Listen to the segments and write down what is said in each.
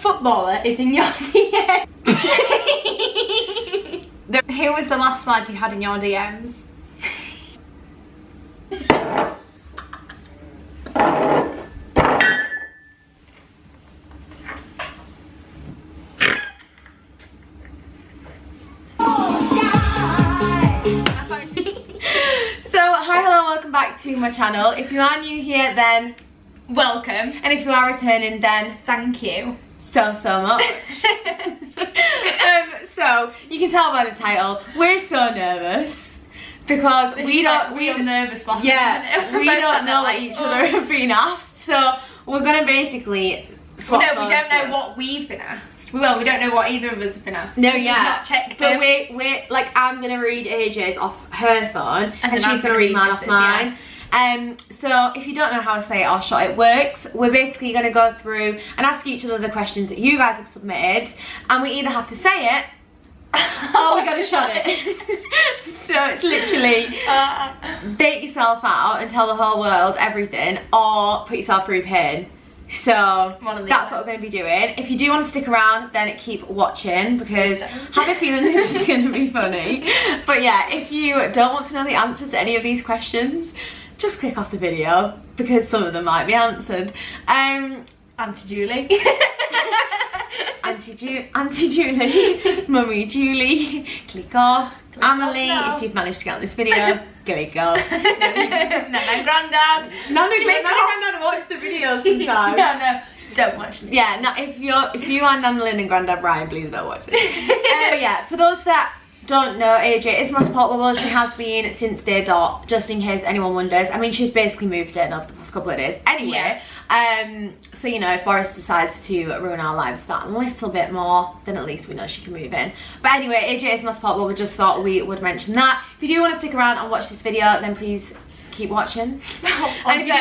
footballer is in your DM? Who was the last lad you had in your DMs? Back to my channel. If you are new here, then welcome, and if you are returning, then thank you so much. So you can tell by the title, we're so nervous because we don't nervous laughing, yeah, we don't know what each other have been asked, so we're gonna basically swap. No, we don't know what we've been asked. Well, we don't know what either of us have been asked. No, yeah, not checked. But we're like, I'm gonna read AJ's off her phone, and she's gonna read mine off mine. Yeah. So if you don't know how to say it or shot, it works. We're basically gonna go through and ask each other the questions that you guys have submitted, and we either have to say it or we gotta shot it. So it's literally bait yourself out and tell the whole world everything, or put yourself through pain. So that's what we're going to be doing. If you do want to stick around, then keep watching, because I have a feeling this is going to be funny. But yeah, if you don't want to know the answers to any of these questions, just click off the video, because some of them might be answered. Auntie Julie. Auntie Julie, Mummy Julie, click off. Emily, if you've managed to get on this video, click off. Nana and Grandad. Nana and Grandad watch the videos sometimes. No, don't watch this. Yeah, no, if you are Nana Lynn and Grandad Brian, please don't watch this. But yeah, for those that don't know, AJ is my support bubble. She has been since day dot, just in case anyone wonders. I mean, she's basically moved in over the past couple of days anyway. Yeah. So you know, if Boris decides to ruin our lives that a little bit more, then at least we know she can move in. But anyway, AJ is my support bubble. We just thought we would mention that. If you do want to stick around and watch this video, then please keep watching. And if you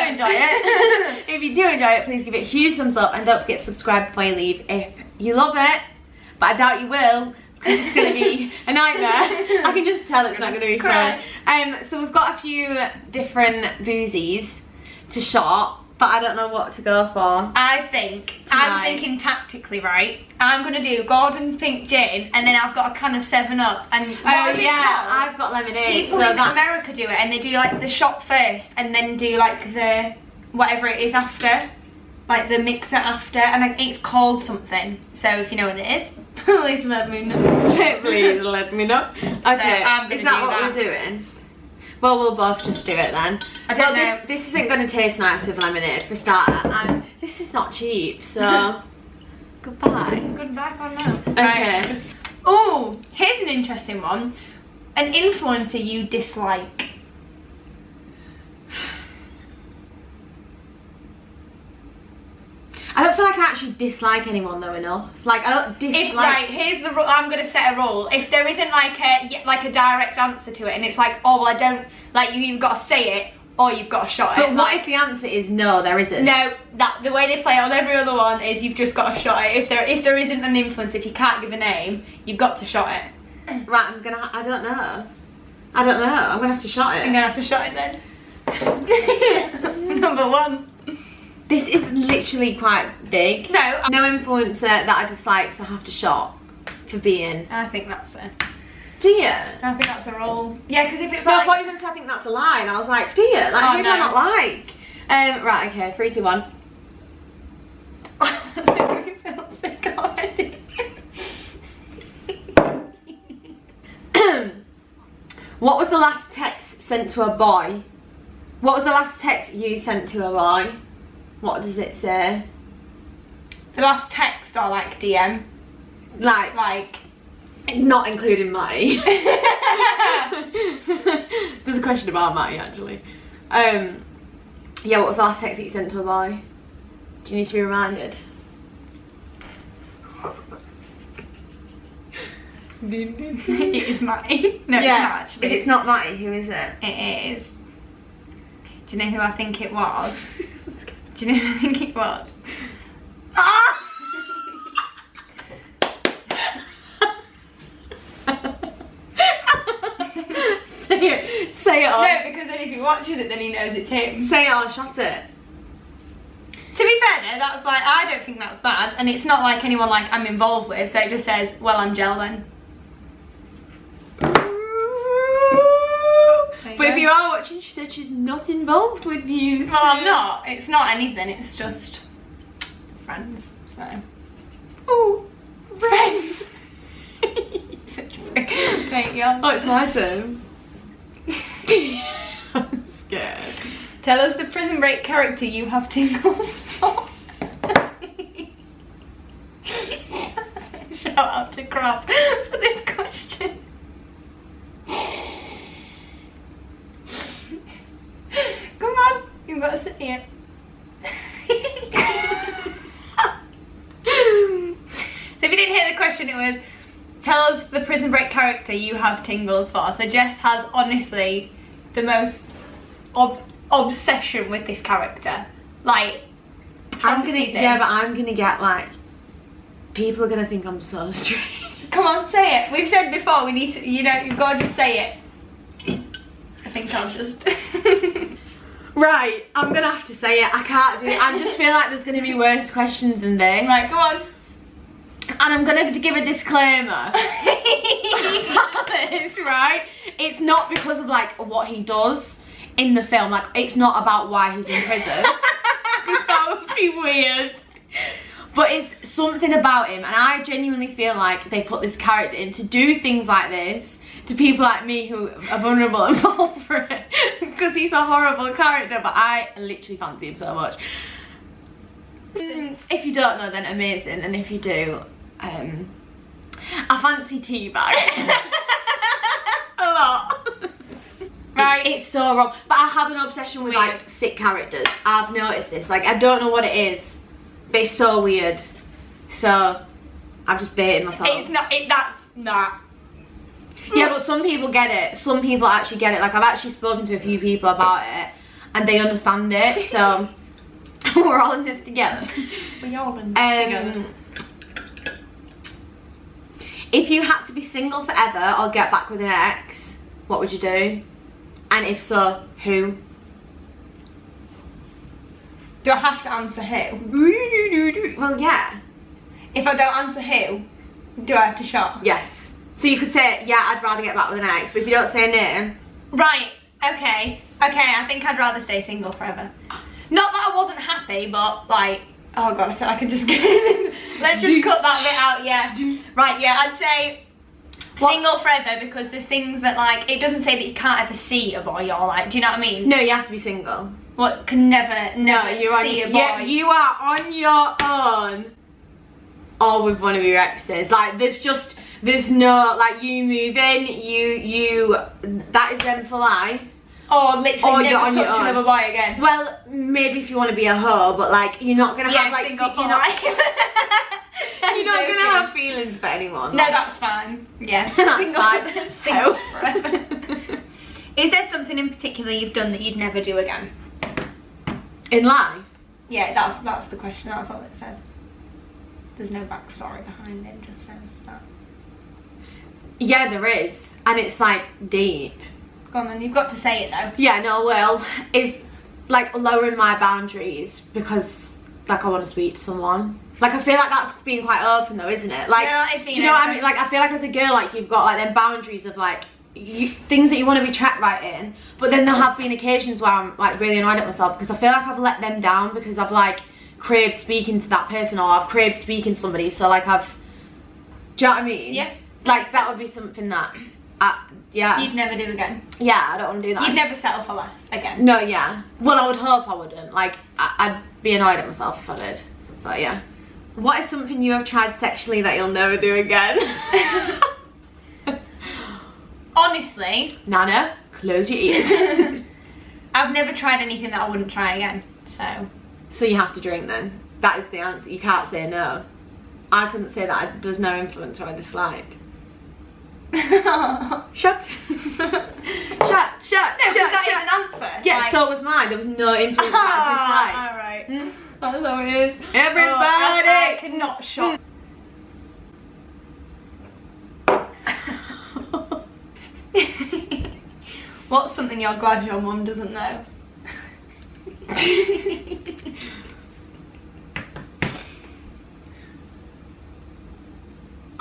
do enjoy it, please give it a huge thumbs up, and don't forget to subscribe before you leave if you love it. But I doubt you will, because it's going to be a nightmare. I can just tell it's not going to be fun. So we've got a few different boozies to shot, but I don't know what to go for. I'm thinking tactically, right? I'm going to do Gordon's pink gin, and then I've got a can of 7-Up. And what is it called? I've got lemonade. People in America do it, and they do like the shot first, and then do like the whatever it is after, like the mixer after, and it's called something. So if you know what it is, please let me know. Please let me know. Okay, so I'm gonna is that what we're doing? Well, we'll both just do it then. I don't know. This isn't going to taste nice with lemonade for starter, and this is not cheap, so goodbye. Goodbye for now. Okay. Right. Oh, here's an interesting one. An influencer you dislike. I don't feel like I actually dislike anyone though enough. Like, I don't dislike. Right, here's the rule. I'm gonna set a rule. If there isn't like a direct answer to it, and it's like, oh well, I don't like, you've got to say it or you've got to shot it. But what if the answer is no, there isn't? No, the way they play on every other one is you've just got to shot it. If there isn't an influence, if you can't give a name, you've got to shot it. Right, I don't know. I'm gonna have to shot it. I'm gonna have to shot it then. Number 1. This is literally quite big. No influencer that I dislike, so I have to shot for being. I think that's it. Do you? I think that's a rule. Yeah, because if it's like. I thought you were going to say I think that's a lie, and I was like, do you? Like, who do I not like? Right, okay, 3, 2, 1. That's making me feel sick already. What was the last text sent to a boy? What was the last text you sent to a boy? What does it say? The last text or like DM? Like not including Matty. There's a question about Matty actually. Yeah, what was the last text that you sent to a boy? Do you need to be reminded? It is Matty. No, it's not actually. If it's not Matty, who is it? It is. Do you know who I think it was? Do you know who I think it was? Ah! Say it on. No, because then if he watches it, then he knows it's him. Say it or shut it. To be fair, that's like, I don't think that's bad, and it's not like anyone like I'm involved with, so it just says, well, I'm gel then. But if you are watching, she said she's not involved with you. Well, I'm not. It's not anything, it's just friends, so. Ooh, Friends! Such a prick. Thank you. Oh, it's my turn. I'm scared. Tell us the Prison Break character you have tingles for. Shout out to Crab for this question. Come on, you've got to sit here. So if you didn't hear the question, it was, tell us the Prison Break character you have tingles for. So Jess has honestly the most obsession with this character. Like, I'm gonna get like, people are gonna think I'm so strange. Come on, say it. We've said before, we need to, you know, you've got to just say it. I think I'll just... Right, I'm gonna have to say it. I can't do it. I just feel like there's gonna be worse questions than this. Right, go on. And I'm gonna give a disclaimer about this, right? It's not because of like what he does in the film. Like, it's not about why he's in prison. That would be weird. But it's something about him, and I genuinely feel like they put this character in to do things like this to people like me who are vulnerable and fall for it, because he's a horrible character, but I literally fancy him so much. If you don't know, then amazing, and if you do, I fancy Teabag a lot. Right. It's so wrong, but I have an obsession with like sick characters. I've noticed this. Like, I don't know what it is, but it's so weird. So I've just baited myself. It's not. That's not. Yeah, but some people get it. Some people actually get it. Like, I've actually spoken to a few people about it, and they understand it. So we're all in this together. We're all in this together. If you had to be single forever or get back with an ex, what would you do? And if so, who? Do I have to answer who? Well, yeah. If I don't answer who, do I have to shop? Yes. So you could say, yeah, I'd rather get back with an ex, but if you don't say a name... Right, okay. Okay, I think I'd rather stay single forever. Not that I wasn't happy, but like... Oh god, I feel like I just... Let's just cut that bit out, yeah. Right, yeah, I'd say... Single forever, because there's things that like... It doesn't say that you can't ever see a boy or like... Do you know what I mean? No, you have to be single. What? Can never see a boy? Yeah, you are on your own. Or with one of your exes. Like, there's no, like, you move in, that is them for life. Or literally never touch another boy again. Well, maybe if you want to be a hoe, but like, you're not gonna have like, single for life. You're not gonna have feelings for anyone. No, that's fine. Yeah, that's fine. Single forever. Is there something in particular you've done that you'd never do again? In life? Yeah, that's the question. That's all it says. There's no backstory behind it. Just says that. Yeah, there is, and it's like deep. Go on then. You've got to say it though. Yeah, no, well, it's like lowering my boundaries because like I want to speak to someone. Like, I feel like that's being quite open though, isn't it? Like, yeah, it's being do you know open. what I mean? Like, I feel like as a girl, like, you've got like them boundaries of like things that you want to be trapped right in, but then there have been occasions where I'm like really annoyed at myself because I feel like I've let them down because I've like craved speaking to that person, or I've craved speaking to somebody, so like do you know what I mean? Yeah. Like, that would be something that yeah. You'd never do again. Yeah, I don't want to do that. You'd never settle for less again. No, yeah. Well, I would hope I wouldn't. Like, I'd be annoyed at myself if I did. But yeah. What is something you have tried sexually that you'll never do again? Honestly. Nana, close your ears. I've never tried anything that I wouldn't try again, so. So you have to drink then? That is the answer. You can't say no. I couldn't say that there's no influence or I disliked. Shut. Shut. No, because that is an answer. Yeah, like... so was mine. There was no influence that I disliked. Alright. That's how it is. Everybody! I cannot shop. What's something you're glad your mum doesn't know?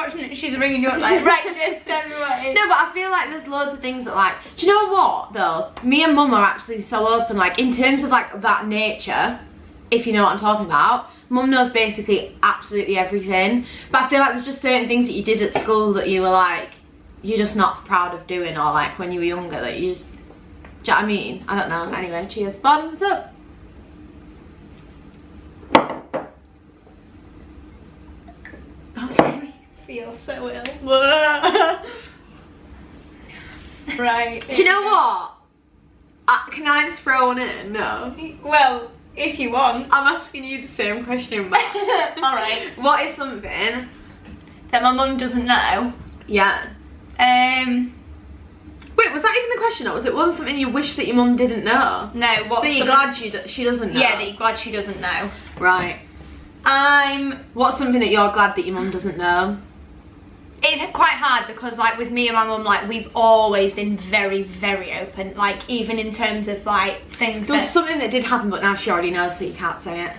unfortunate she's ringing you up like, right, just tell me what it is. No, but I feel like there's loads of things that like, do you know what though? Me and Mum are actually so open, like in terms of like that nature, if you know what I'm talking about. Mum knows basically absolutely everything. But I feel like there's just certain things that you did at school that you were like, you're just not proud of doing, or like when you were younger that you just, do you know what I mean? I don't know. Anyway, cheers. Bottoms up. That's making me feel so ill. Right. Do you know what? Can I just throw one in? No. Well, if you want. I'm asking you the same question back. Alright. What is something that my mum doesn't know? Yeah. Wait, was that even the question, or was it something you wish that your mum didn't know? No, what's that you're glad she doesn't know? Yeah, that you're glad she doesn't know. Right. What's something that you're glad that your mum doesn't know? It's quite hard because like with me and my mum, like we've always been very, very open. Like even in terms of like things There was something that did happen, but now she already knows, so you can't say it.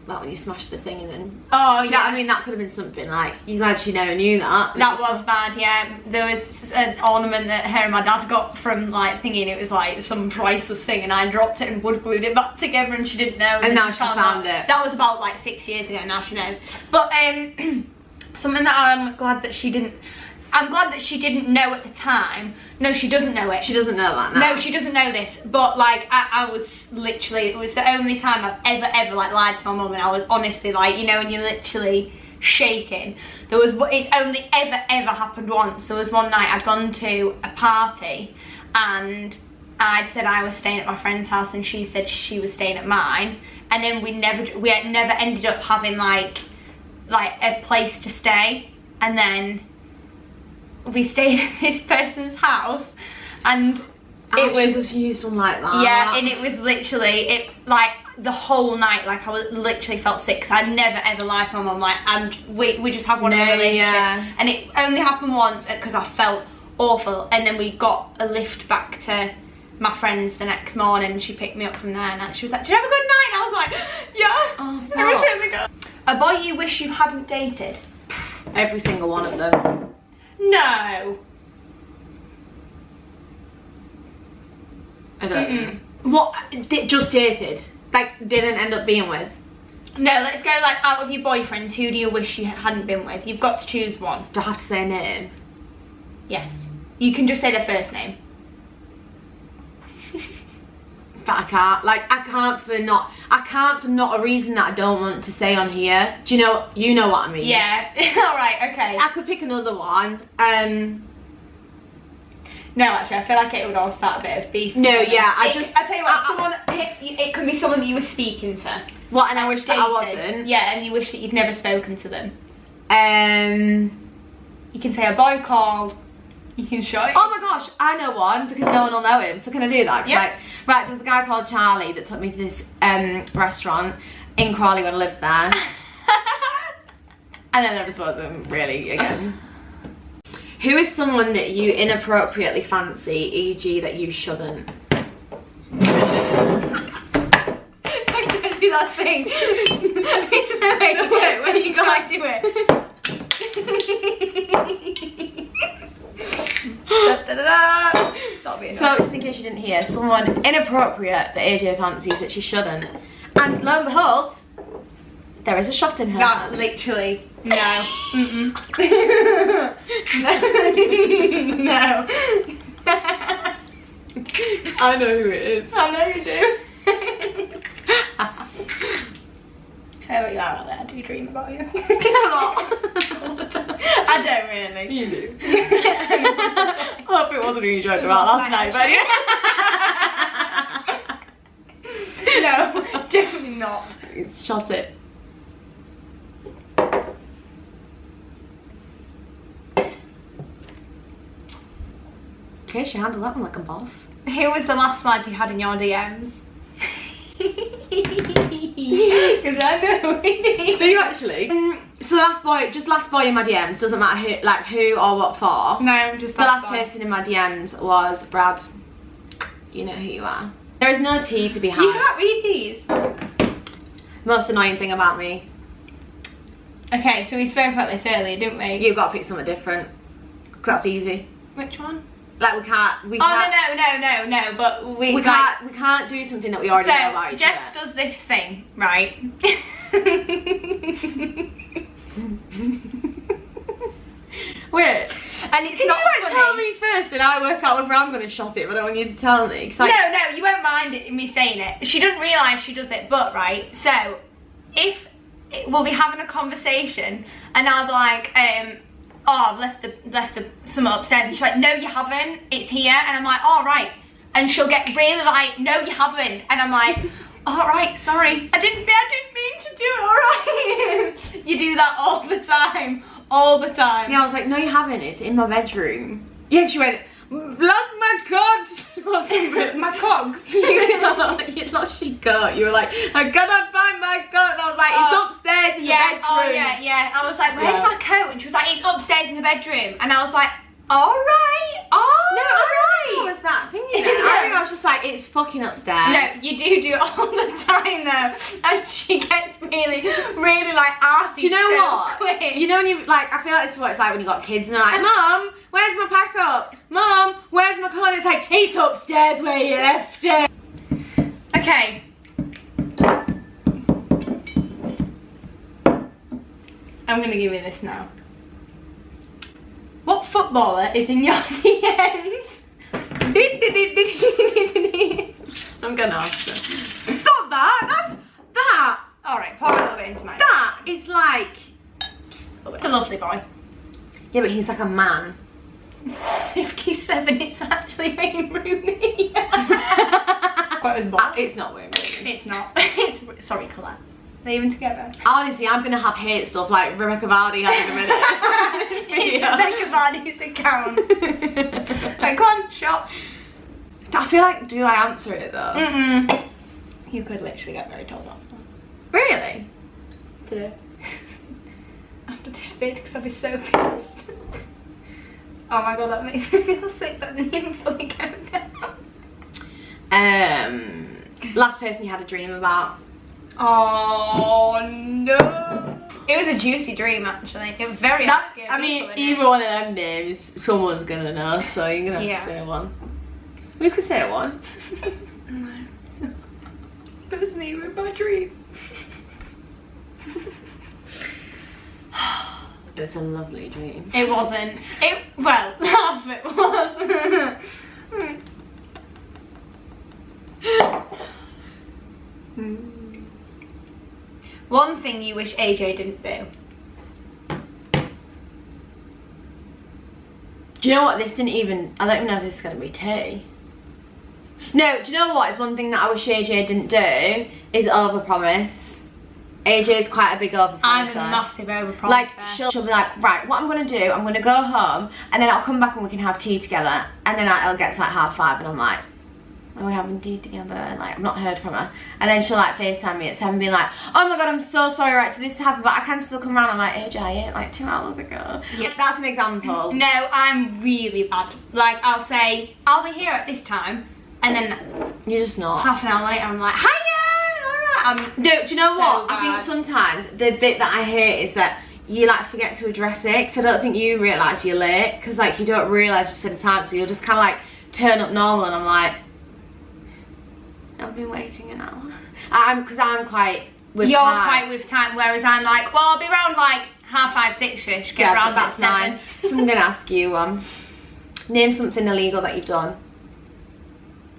Like when you smashed the thing and then... Oh, yeah. I mean, that could have been something like, you're glad she never knew that. That was bad, yeah. There was an ornament that her and my dad got from like thinking it was like some priceless thing, and I dropped it and wood glued it back together and she didn't know. And now she's found it. That was about like 6 years ago, now she knows. But something that I'm glad that she didn't... I'm glad that she didn't know at the time. No, she doesn't know it. She doesn't know that now. No, she doesn't know this. But like, I was literally, it was the only time I've ever like lied to my mum, and I was honestly like, you know, when you're literally shaking. It's only ever happened once. There was one night I'd gone to a party and I'd said I was staying at my friend's house and she said she was staying at mine, and then we had never ended up having like a place to stay, and then we stayed at this person's house, and it was just used them like that. Yeah, and it was literally like the whole night. Like I was literally felt sick. Cause I'd never ever lied to my mum. Like we just have one of the relationships, yeah. And it only happened once because I felt awful, and then we got a lift back to my friend's the next morning. She picked me up from there, and she was like, "Did you have a good night?" And I was like, "Yeah, oh, it was really good." A boy you wish you hadn't dated? Every single one of them. No. I don't know. What? Just dated? Like, didn't end up being with? No, let's go like out of your boyfriends. Who do you wish you hadn't been with? You've got to choose one. Do I have to say a name? Yes. You can just say their first name. But I can't. Like, I can't for not a reason that I don't want to say on here. Do you know what I mean? Yeah. Alright, okay. I could pick another one. No, actually, I feel like it would all start a bit of beef. No, yeah, I tell you what, it could be someone that you were speaking to. What, and I wish that I wasn't? Yeah, and you wish that you'd never spoken to them. You can say a boy called... You can show it. Oh my gosh, I know one because no one will know him. So can I do that? Yeah. Like, right, there's a guy called Charlie that took me to this restaurant in Crawley when I lived there. And I never spoke to him really again. Who is someone that you inappropriately fancy, e.g. that you shouldn't? I'm gonna do that thing. Wait, when you go like do it. So just in case you didn't hear, someone inappropriate that AJ fancies that she shouldn't, and lo and behold, there is a shot in her hand. Literally, no. No. I know who it is. I know you do. Oh, you are out there. I do dream about you. All the time. I don't really. You do. I hope it wasn't who you joked about last night, but no, definitely not. It's shot it. Okay, she handled that one like a boss. Who was the last lad you had in your DMs? Because I know. Do you actually? So last boy in my DMs, doesn't matter who or what for. No, just the last person in my DMs was Brad. You know who you are. There is no tea to be had. You can't read these. Most annoying thing about me. Okay, so we spoke about this earlier, didn't we? You've got to pick something different. Because that's easy. Which one? Like we can't. Oh no! But we can't do something that we already know about each other. Jess does this thing, right? Wait. And it's Can not you like funny. tell me first and I work out whether I'm going to shot it, but I don't want you to tell me. 'Cause, like, No, you won't mind me saying it. She doesn't realise she does it, but right. So if we'll be having a conversation and I'll be like, oh, I've left the something upstairs, and she's like, no, you haven't. It's here, and I'm like, all right. And she'll get really like, no, you haven't, and I'm like, all right, sorry, I didn't mean to do it. All right. You do that all the time. All the time. Yeah, I was like, no, you haven't. It's in my bedroom. Yeah, she went, lost my cogs. My cogs. You lost your coat. You were like, I gotta find my coat. And I was like, it's upstairs in the bedroom. Oh yeah. I was like, where's my coat? And she was like, it's upstairs in the bedroom. And I was like, all right. No, I was that thing. You know? I think I was just like, it's fucking upstairs. No, you do it all the time though, and she gets really like arsey. Do you know what? Quick. You know when you like, I feel like this is what it's like when you got kids and they're like, Mum, where's my pack up? Mum, where's my coat? It's like, it's upstairs where you left it. Okay. I'm gonna give you this now. What footballer is in your DMs? I'm gonna have to. Stop that! That's that! Alright, pour a little bit into mine. That is like. It's a lovely boy. Yeah, but he's like a man. 57, it's actually Wayne Rooney. Quite as bad. It's not Wayne Rooney. It's not. It's, sorry, Colette. They're even together. Honestly, I'm gonna have hate stuff like Rebecca Vardy has in a minute. It's Rebecca Vardy's account. Right, come on, shot. I feel like, do I answer it though? You could literally get very told off. Really? Today. After this vid, because I'll be so pissed. Oh my god, that makes me feel sick. That didn't even fully go down. Last person you had a dream about? Oh no! It was a juicy dream actually. It was very obscure. I mean, either one of them names, someone's gonna know, so you're gonna have to say one. We could say one. No. It was me with my dream. It was a lovely dream. It wasn't. Well, half it was. One thing you wish AJ didn't do. Do you know what? This isn't even. I don't even know if this is gonna be tea. No, do you know what? It's one thing that I wish AJ didn't do is overpromise. AJ's quite a big overpromiser. I'm a massive overpromiser. Like she'll be like, right, what I'm gonna do? I'm gonna go home and then I'll come back and we can have tea together. And then it'll get to like 5:30 and I'm like, are we having tea together? And like, I've not heard from her. And then she'll like FaceTime me at 7 being like, oh my god, I'm so sorry, right, so this happened, but I can still come around. I'm like, AJ, I ate like 2 hours ago. Yeah. That's an example. No, I'm really bad. Like, I'll say, I'll be here at this time, and then You're just not. half an hour later, I'm like, hiya, alright. No, do you know so what? bad. I think sometimes the bit that I hate is that you like forget to address it, because I don't think you realise you're late, because like you don't realise you've said a time, so you'll just kind of like turn up normal and I'm like, I've been waiting an hour. Because I'm quite with You're time. quite with time, whereas I'm like, well, I'll be around like 5:30, 6ish, get around that's at 7. 9. So I'm going to ask you, name something illegal that you've done.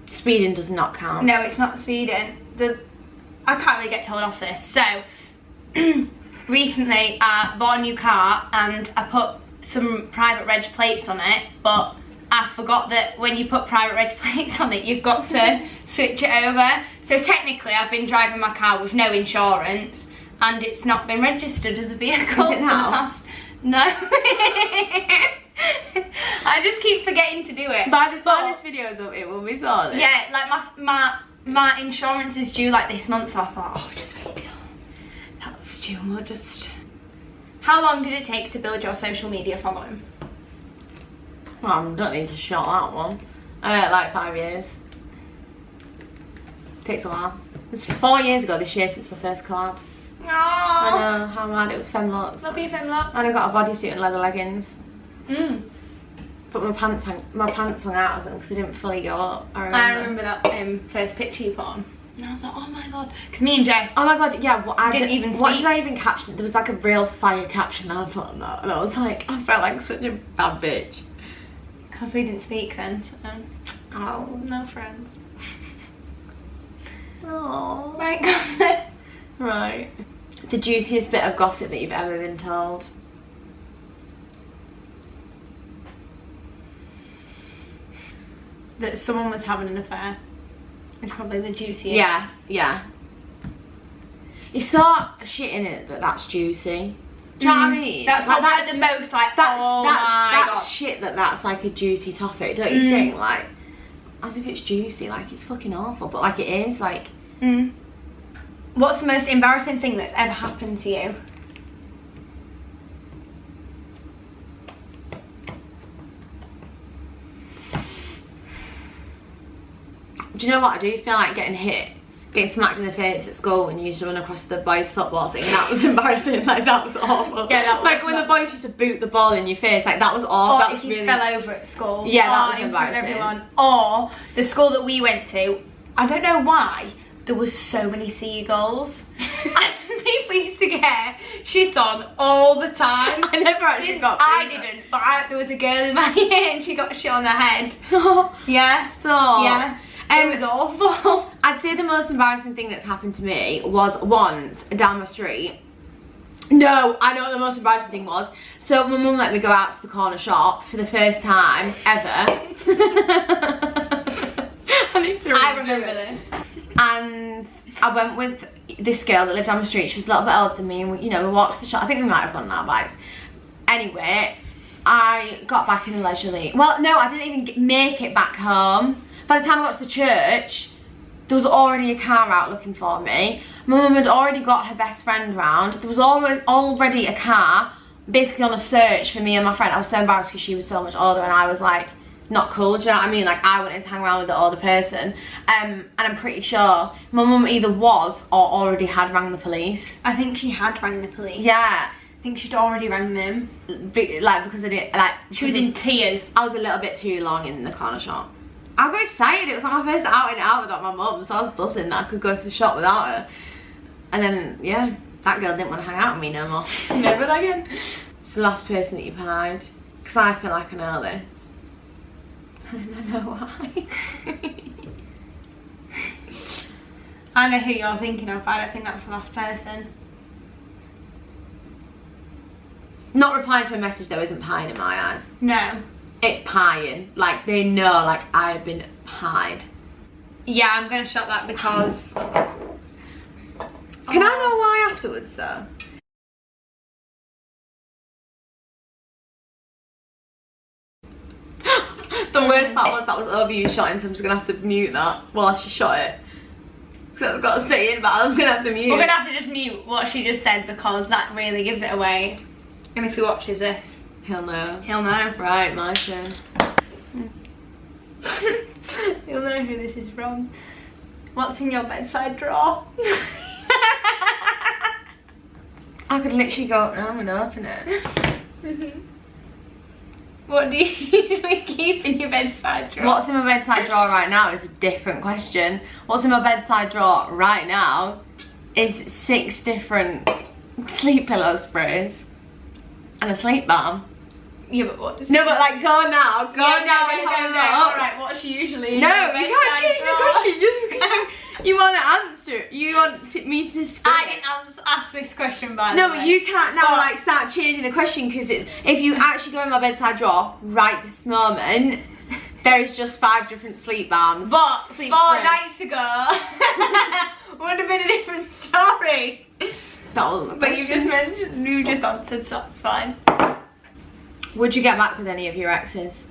Speeding does not count. No, it's not speeding. I can't really get told off this. So, recently I bought a new car and I put some private reg plates on it, but I forgot that when you put private reg plates on it, you've got to switch it over. So technically I've been driving my car with no insurance and it's not been registered as a vehicle. Is it now? For the past. No. I just keep forgetting to do it. By the time this video is up, it will be sorted. Yeah, like my insurance is due like this month, so I thought, oh, just wait till that's due. We'll just... How long did it take to build your social media following? Well, I don't need to shot that one. Like 5 years. Takes a while. It was 4 years ago this year since my first collab. Aww. I know, how mad. It was Femlocks. Love you, Femlocks. And I got a bodysuit and leather leggings. Mm. But my pants hung out of them because they didn't fully go up. I remember that first picture you put on. And I was like, oh my god. Because me and Jess. Oh my god, yeah. What didn't even speak. What did I even caption? There was like a real fire caption I put on that. And I was like, I felt like such a bad bitch. Because we didn't speak then, so. Oh, no friends. Oh. Right, God. Right. The juiciest bit of gossip that you've ever been told? That someone was having an affair. It's probably the juiciest. Yeah, yeah. You saw shit in it, but that's juicy. Do you know what I mean? That's like, probably the most like, that's shit that's like a juicy topic, don't you think? Like, as if it's juicy, like it's fucking awful, but like it is, like. What's the most embarrassing thing that's ever happened to you? Do you know what? I do feel like getting smacked in the face at school when you used to run across the boys' football thing. That was embarrassing. Like, that was awful. Yeah, that was like when the boys used to boot the ball in your face. Like, that was awful. Or that if was you really... fell over at school. Yeah, that was in front of embarrassing. everyone. Or the school that we went to, I don't know why, there was so many seagulls. And people used to get shit on all the time. I never actually got I didn't, but there was a girl in my year and she got shit on her head. Yeah. Stop. Yeah. It was awful. I'd say the most embarrassing thing that's happened to me was once down my street. No, I know what the most embarrassing thing was. So my mum let me go out to the corner shop for the first time ever. I remember this. And I went with this girl that lived down the street. She was a little bit older than me, and we walked to the shop. I think we might have gone on our bikes. Anyway, I got back in a leisurely. Well, no, I didn't even make it back home. By the time I got to the church, there was already a car out looking for me. My mum had already got her best friend round. There was already a car basically on a search for me and my friend. I was so embarrassed because she was so much older and I was like, not cool, do you know what I mean? Like, I wanted to hang around with the older person. And I'm pretty sure my mum either was or already had rang the police. I think she had rang the police. Yeah. I think she'd already rang them. Because I didn't, like... She was in tears. I was a little bit too long in the corner shop. I got excited. It was like my first outing out without my mum, so I was buzzing that I could go to the shop without her. And then, yeah, that girl didn't want to hang out with me no more. Never again. It's the last person that you've hired. Because I feel like I know this. And I know why. I know who you're thinking of, but I don't think that's the last person. Not replying to a message though isn't pieing in my eyes. No. It's pieing. Like, they know, like, I've been pied. Yeah, I'm gonna shut that because... Can I know why afterwards though? The worst part was that was overuse shotting, so I'm just gonna have to mute that while she shot it. Because I've got to stay in, but I'm gonna have to mute. We're gonna have to just mute what she just said because that really gives it away. And if he watches this, he'll know. He'll know. Right, my turn. He'll know who this is from. What's in your bedside drawer? I could literally go up now and open it. What do you usually keep in your bedside drawer? What's in my bedside drawer right now is a different question. What's in my bedside drawer right now is 6 different sleep pillow sprays and a sleep balm. Yeah, but what? No, but like, go now. Go now and have a look. Alright, what's usually in No, your you can't bedside change drawer? the question just because you want to answer. You want me to spin. I didn't ask this question, by the way. No, but you can't now like start changing the question because if you actually go in my bedside drawer right this moment, there is just 5 different sleep balms. But sleep 4 spray. nights ago would have been a different story. That wasn't the But you question. just mentioned, you just answered, so it's fine. Would you get back with any of your exes?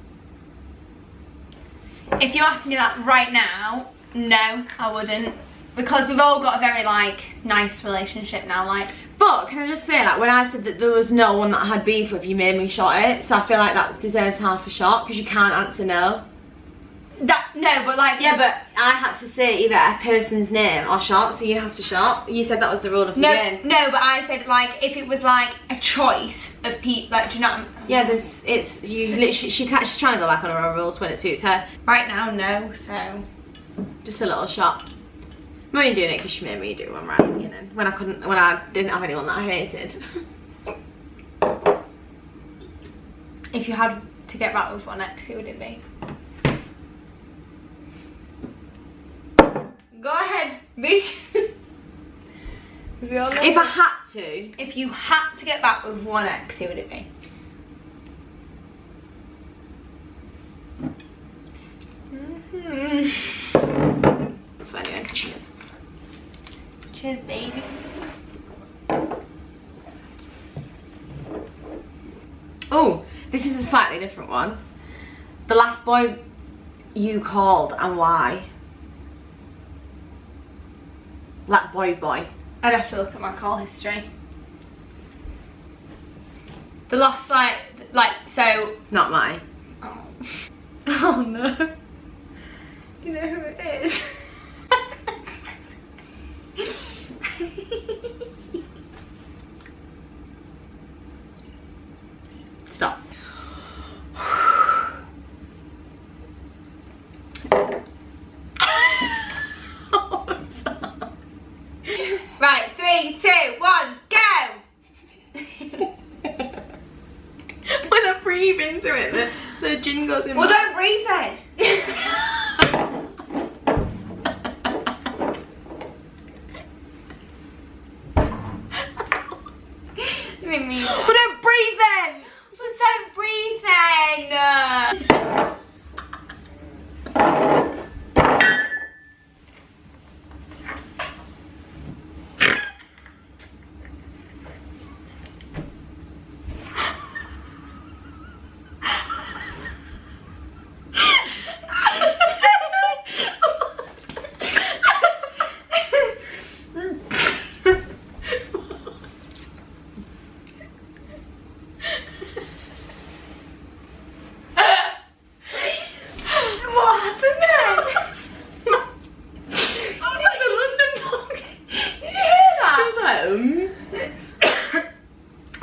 If you asked me that right now, no, I wouldn't. Because we've all got a very, like, nice relationship now, like. But can I just say, like, when I said that there was no one that I had beef with, you made me shot it. So I feel like that deserves half a shot because you can't answer no. No, but like... Yeah, but I had to say either a person's name or shop, so you have to shop. You said that was the rule of the game. No, but I said like, if it was like a choice of people, like, do you know what Yeah, it's, you literally, she's trying to go back on her own rules when it suits her. Right now, no, so... Just a little shop. I'm only doing it because she made me do one right at the beginning, when I didn't have anyone that I hated. If you had to get back with one ex, who would it be? Go ahead, bitch. We all know If I had to. If you had to get back with one ex, who would it be? So anyways, cheers. Cheers, baby. Oh, this is a slightly different one. The last boy you called and why? Like boy. I'd have to look at my call history. The last like so. Not mine. Oh, oh no. You know who it is? Stop. Right, 3, 2, 1, go! When I breathe into it, the gin goes in. Well, don't breathe then. Well, don't breathe then! Well, don't breathe then.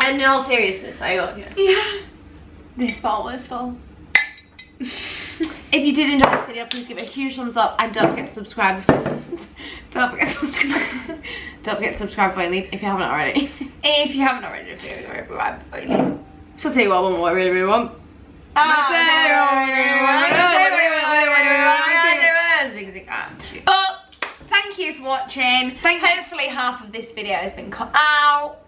In all seriousness, I hope. Yeah. This bottle was full. If you did enjoy this video, please give it a huge thumbs up and don't forget to subscribe. Don't forget to subscribe before you leave if you haven't already. If you haven't already, subscribe before you leave. So I'll tell you what, one more I really want. But thank you for watching. Hopefully half of this video has been cut out.